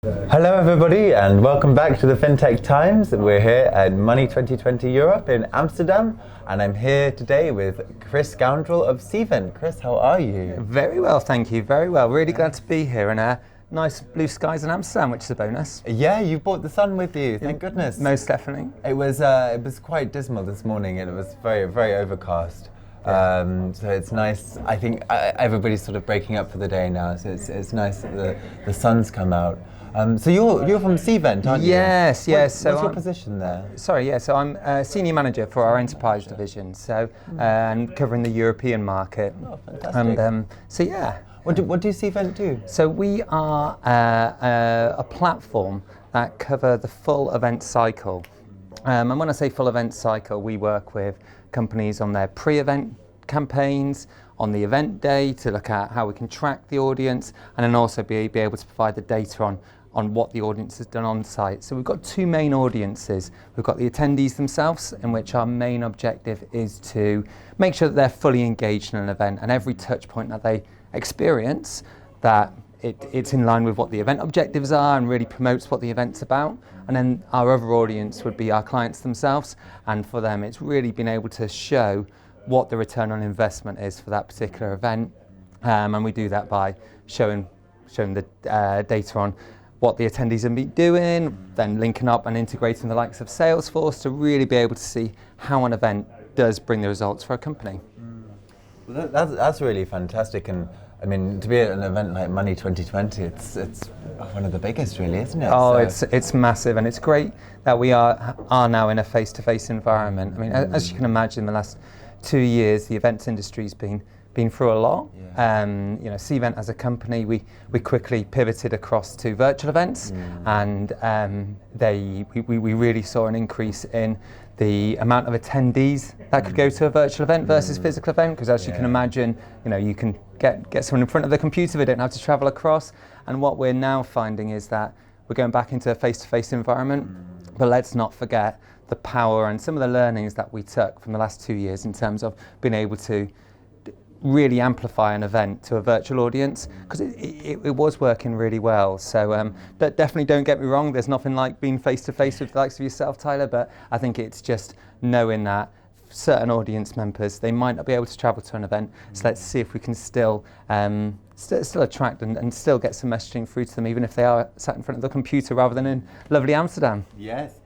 Hello everybody and welcome back to the Fintech Times. We're here at Money 2020 Europe in Amsterdam and I'm here today with Chris Goundrill of Cvent. Chris, how are you? Very well, thank you, very well. Really glad to be here and nice blue skies in Amsterdam, which is a bonus. Yeah, you brought the sun with you, thank goodness. Most definitely. It was quite dismal this morning and it was very, very overcast. Yeah. So it's nice. I think everybody's sort of breaking up for the day now, so it's nice that the sun's come out. So you're from Cvent, aren't you? Yes, yes. What's your position there? Sorry, yeah. So I'm Senior Manager for our Enterprise division, so and covering the European market. Oh, fantastic. And so yeah. What do Cvent do? So we are a platform that cover the full event cycle. And when I say full event cycle, we work with companies on their pre-event campaigns, on the event day to look at how we can track the audience, and then also be able to provide the data on what the audience has done on site. So we've got two main audiences. We've got the attendees themselves, in which our main objective is to make sure that they're fully engaged in an event, and every touch point that they experience, that it's in line with what the event objectives are and really promotes what the event's about. And then our other audience would be our clients themselves, and for them it's really been able to show what the return on investment is for that particular event, and we do that by showing the data on what the attendees have been doing, then linking up and integrating the likes of Salesforce to really be able to see how an event does bring the results for a company. Well, that's really fantastic, and I mean, to be at an event like Money 2020, it's one of the biggest, really, isn't it? Oh, so it's massive, and it's great that we are now in a face-to-face environment. I mean, as you can imagine, the last 2 years, the events industry's been through a lot. Yeah. Cvent as a company, we quickly pivoted across to virtual events, and we really saw an increase in the amount of attendees that could go to a virtual event versus physical event, because as you can imagine, you can get someone in front of the computer, they don't have to travel across. And what we're now finding is that we're going back into a face-to-face environment, but let's not forget the power and some of the learnings that we took from the last 2 years in terms of being able to really amplify an event to a virtual audience, because it was working really well. So definitely don't get me wrong, there's nothing like being face-to-face with the likes of yourself, Tyler, but I think it's just knowing that certain audience members, they might not be able to travel to an event, so let's see if we can still attract and still get some messaging through to them, even if they are sat in front of the computer rather than in lovely Amsterdam. Yes.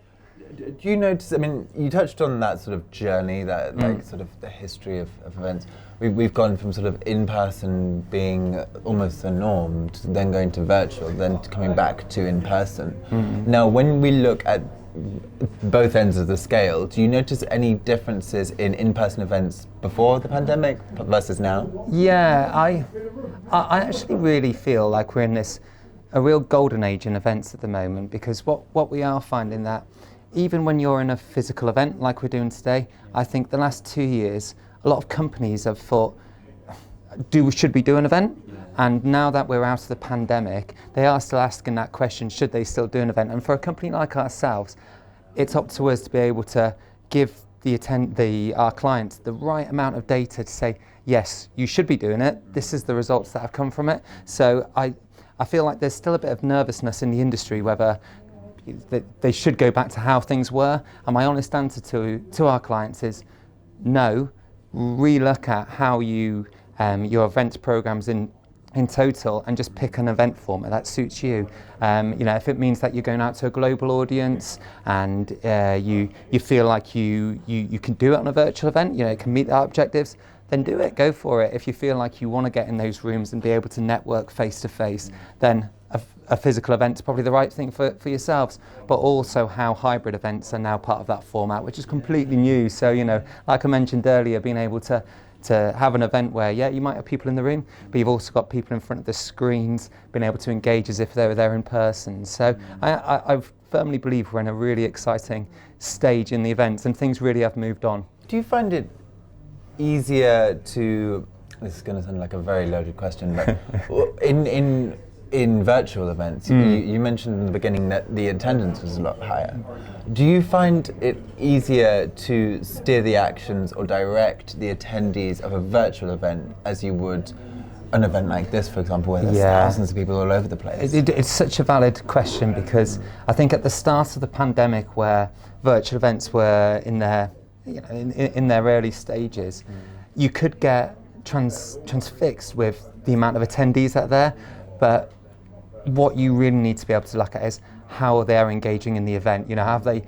Do you notice, I mean, you touched on that sort of journey, that like sort of the history of events. We've gone from sort of in-person being almost the norm, to then going to virtual, then coming back to in-person. Now, when we look at both ends of the scale, do you notice any differences in in-person events before the pandemic versus now? Yeah, I actually really feel like we're in a real golden age in events at the moment, because what we are finding that even when you're in a physical event like we're doing today, I think the last 2 years, a lot of companies have thought, should we do an event? And now that we're out of the pandemic, they are still asking that question, should they still do an event? And for a company like ourselves, it's up to us to be able to give our clients the right amount of data to say, yes, you should be doing it. This is the results that have come from it. So I feel like there's still a bit of nervousness in the industry whether they should go back to how things were. And my honest answer to our clients is no, relook at how your events programs in total, and just pick an event format that suits you. If it means that you're going out to a global audience and you feel like you can do it on a virtual event, it can meet our objectives, then do it, go for it. If you feel like you want to get in those rooms and be able to network face to face, then a physical event is probably the right thing for yourselves. But also how hybrid events are now part of that format, which is completely new. So, like I mentioned earlier, being able to have an event where, you might have people in the room, but you've also got people in front of the screens, being able to engage as if they were there in person. So I firmly believe we're in a really exciting stage in the events, and things really have moved on. Do you find it easier to, this is going to sound like a very loaded question, but in virtual events, you mentioned in the beginning that the attendance was a lot higher. Do you find it easier to steer the actions or direct the attendees of a virtual event as you would an event like this, for example, where there's thousands of people all over the place? It's such a valid question, because I think at the start of the pandemic, where virtual events were in their, in their early stages, you could get transfixed with the amount of attendees out there. But what you really need to be able to look at is how they're engaging in the event. Have they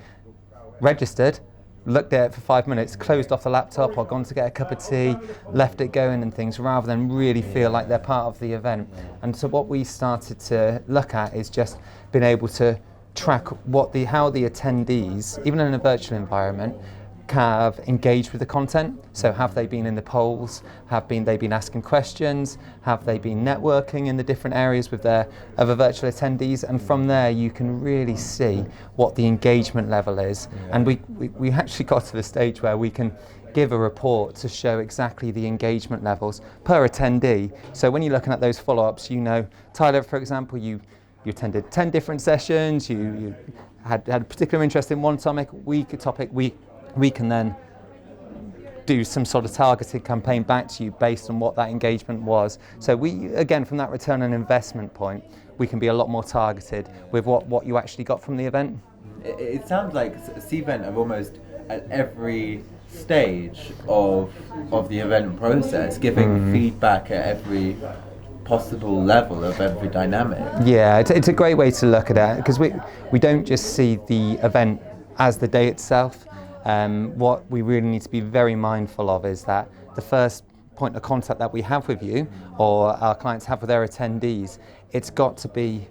registered, looked at it for 5 minutes, closed off the laptop, or gone to get a cup of tea, left it going and things, rather than really feel like they're part of the event. And so what we started to look at is just being able to track how the attendees, even in a virtual environment, have engaged with the content. So have they been in the polls? Have they been asking questions? Have they been networking in the different areas with their other virtual attendees? And from there you can really see what the engagement level is. And we actually got to the stage where we can give a report to show exactly the engagement levels per attendee. So when you're looking at those follow-ups, Tyler, for example, you attended 10 different sessions, you had a particular interest in one topic, we can then do some sort of targeted campaign back to you based on what that engagement was. So we, again, from that return on investment point, we can be a lot more targeted with what you actually got from the event. It sounds like Cvent have almost at every stage of the event process giving feedback at every possible level of every dynamic. Yeah, it's a great way to look at it, because we don't just see the event as the day itself. What we really need to be very mindful of is that the first point of contact that we have with you, or our clients have with their attendees, it's got to be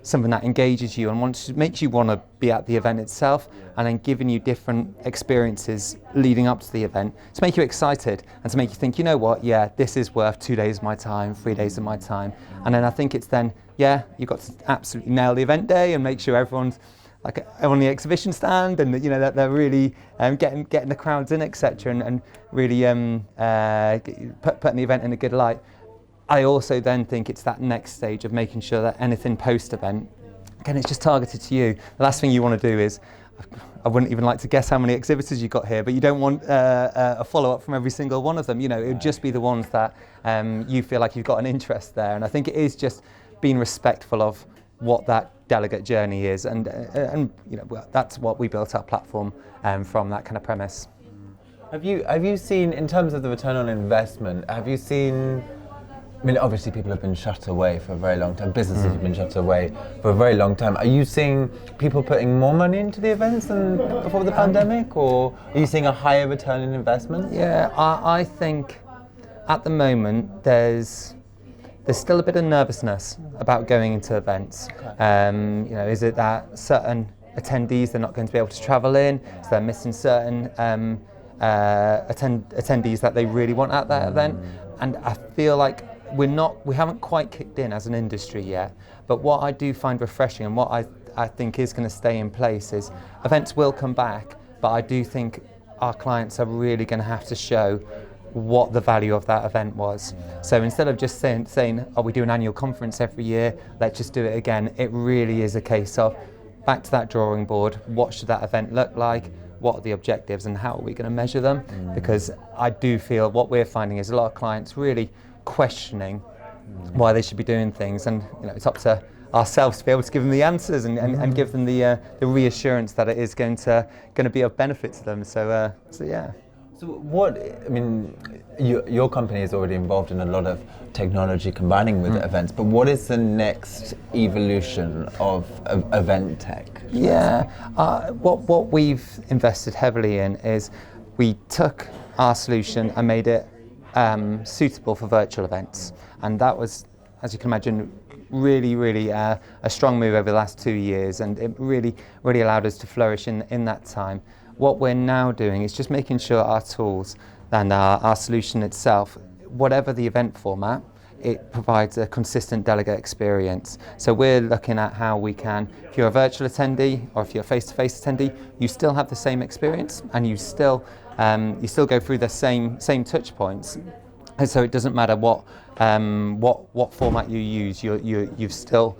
something that engages you and makes you want to be at the event itself, and then giving you different experiences leading up to the event to make you excited and to make you think, this is worth 2 days of my time, 3 days of my time. And then I think it's then, you've got to absolutely nail the event day and make sure everyone's like on the exhibition stand, and that they're really getting the crowds in, etc., and really putting the event in a good light. I also then think it's that next stage of making sure that anything post-event, again, it's just targeted to you. The last thing you want to do is, I wouldn't even like to guess how many exhibitors you got here, but you don't want a follow-up from every single one of them. It would just be the ones that you feel like you've got an interest there. And I think it is just being respectful of what that delegate journey is, and that's what we built our platform from, that kind of premise. Have you seen, in terms of the return on investment, obviously people have been shut away for a very long time, businesses have been shut away for a very long time. Are you seeing people putting more money into the events than before the pandemic, or are you seeing a higher return in investment? Yeah, I think at the moment there's still a bit of nervousness about going into events. Okay. Is it that certain attendees, they're not going to be able to travel in, so they're missing certain attendees that they really want at that event? And I feel like we haven't quite kicked in as an industry yet. But what I do find refreshing, and what I think is going to stay in place, is events will come back, but I do think our clients are really going to have to show what the value of that event was. So instead of just saying, we do an annual conference every year, let's just do it again, it really is a case of back to that drawing board. What should that event look like? What are the objectives, and how are we going to measure them? Because I do feel what we're finding is a lot of clients really questioning why they should be doing things, and it's up to ourselves to be able to give them the answers and give them the reassurance that it is going to be of benefit to them. So yeah. So your company is already involved in a lot of technology combining with events, but what is the next evolution of event tech? Yeah, what we've invested heavily in is we took our solution and made it suitable for virtual events, and that was, as you can imagine, really a strong move over the last 2 years, and it really allowed us to flourish in that time. What we're now doing is just making sure our tools and our solution itself, whatever the event format, it provides a consistent delegate experience. So we're looking at how we can, if you're a virtual attendee or if you're a face-to-face attendee, you still have the same experience, and you still go through the same touch points. And so it doesn't matter what format you use, you've still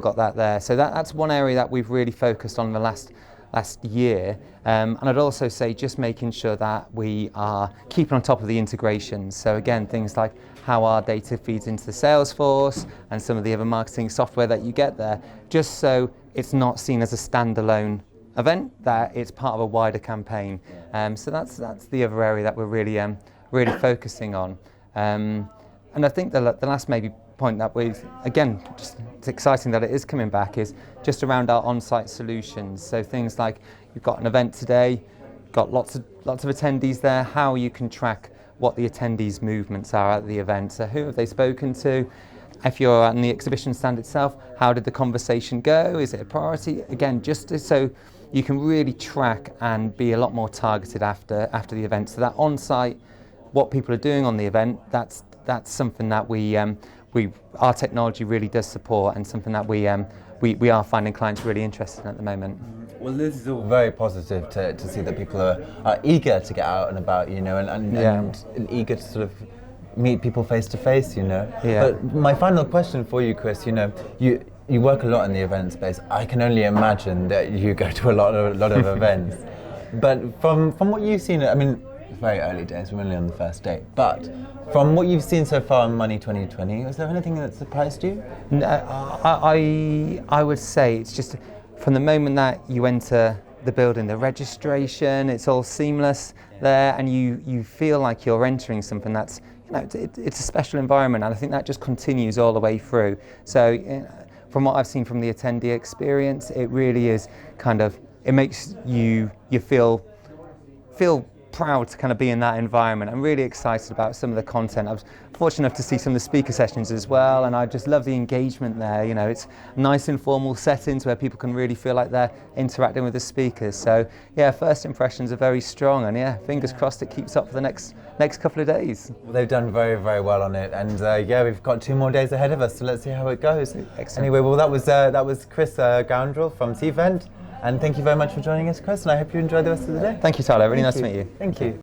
got that there. So that's one area that we've really focused on the last last year. And I'd also say just making sure that we are keeping on top of the integrations. So again, things like how our data feeds into the Salesforce and some of the other marketing software that you get there, just so it's not seen as a standalone event, that it's part of a wider campaign. So that's the other area that we're really focusing on. And I think the last maybe point that again, just it's exciting that it is coming back, is just around our on-site solutions. So things like you've got an event today, got lots of attendees there, how you can track what the attendees' movements are at the event. So who have they spoken to? If you're on the exhibition stand itself, how did the conversation go? Is it a priority? Again, just so you can really track and be a lot more targeted after the event. So that on-site, what people are doing on the event, that's something that our technology really does support, and something that we are finding clients really interested in at the moment. Well, this is all very positive to see that people are eager to get out and about, and eager to sort of meet people face to face, Yeah. But my final question for you, Chris, you work a lot in the event space. I can only imagine that you go to a lot of events. But from what you've seen, I mean, it's very early days, we're only on the first day, but from what you've seen so far in Money 2020, was there anything that surprised you? No, I would say it's just from the moment that you enter the building, the registration, it's all seamless there, and you feel like you're entering something that's, it's a special environment, and I think that just continues all the way through. So from what I've seen from the attendee experience, it really is it makes you feel proud to kind of be in that environment. I'm really excited about some of the content. I was fortunate enough to see some of the speaker sessions as well, and I just love the engagement there. It's nice informal settings where people can really feel like they're interacting with the speakers. So yeah, first impressions are very strong, and yeah, fingers crossed it keeps up for the next couple of days. Well, they've done very, very well on it, and we've got 2 more days ahead of us, so let's see how it goes. Excellent. Anyway, well, that was Chris Goundrill from Cvent. And thank you very much for joining us, Chris, and I hope you enjoy the rest of the day. Thank you, Tyler. Really nice to meet you. Thank you.